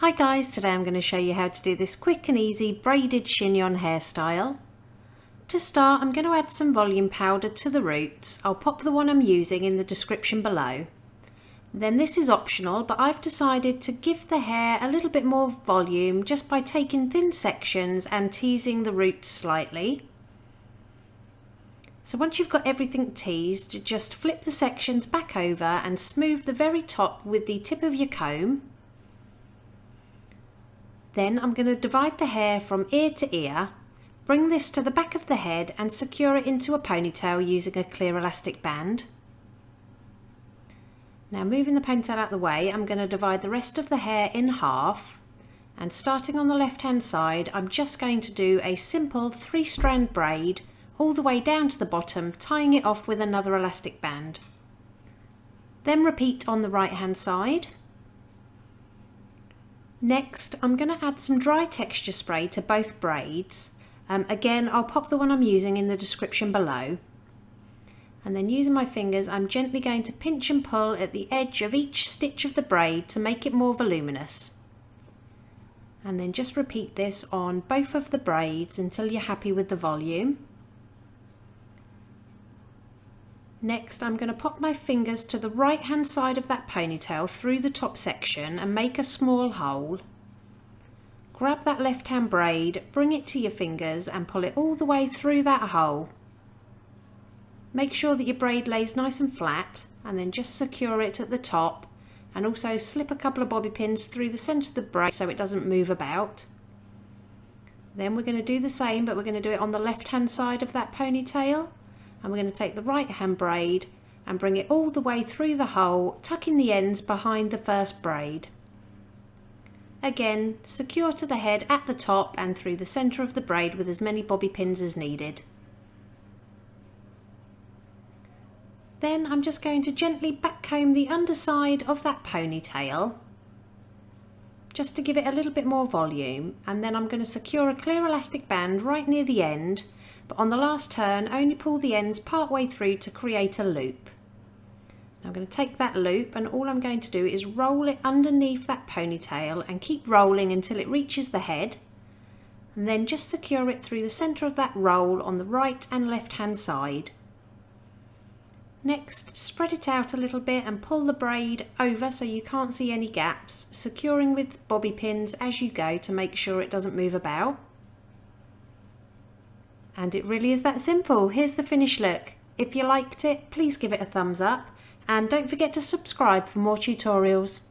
Hi guys, today I'm going to show you how to do this quick and easy braided chignon hairstyle. To start, I'm going to add some volume powder to the roots. I'll pop the one I'm using in the description below. Then this is optional, but I've decided to give the hair a little bit more volume just by taking thin sections and teasing the roots slightly. So once you've got everything teased, just flip the sections back over and smooth the very top with the tip of your comb. Then I'm going to divide the hair from ear to ear, bring this to the back of the head and secure it into a ponytail using a clear elastic band. Now moving the ponytail out of the way, I'm going to divide the rest of the hair in half, and starting on the left hand side I'm just going to do a simple 3-strand braid all the way down to the bottom, tying it off with another elastic band. Then repeat on the right hand side. Next, I'm going to add some dry texture spray to both braids. Again, I'll pop the one I'm using in the description below. And then using my fingers, I'm gently going to pinch and pull at the edge of each stitch of the braid to make it more voluminous. And then just repeat this on both of the braids until you're happy with the volume. Next, I'm going to pop my fingers to the right hand side of that ponytail through the top section and make a small hole. Grab that left hand braid, bring it to your fingers and pull it all the way through that hole. Make sure that your braid lays nice and flat, and then just secure it at the top, and also slip a couple of bobby pins through the centre of the braid so it doesn't move about. Then we're going to do the same, but we're going to do it on the left hand side of that ponytail. And we're going to take the right hand braid and bring it all the way through the hole, tucking the ends behind the first braid. Again, secure to the head at the top and through the centre of the braid with as many bobby pins as needed. Then I'm just going to gently back comb the underside of that ponytail, just to give it a little bit more volume, and then I'm going to secure a clear elastic band right near the end. But on the last turn, only pull the ends part way through to create a loop. Now I'm going to take that loop, and all I'm going to do is roll it underneath that ponytail and keep rolling until it reaches the head, and then just secure it through the centre of that roll on the right and left hand side. Next, spread it out a little bit and pull the braid over so you can't see any gaps, securing with bobby pins as you go to make sure it doesn't move about. And it really is that simple. Here's the finished look. If you liked it, please give it a thumbs up and don't forget to subscribe for more tutorials.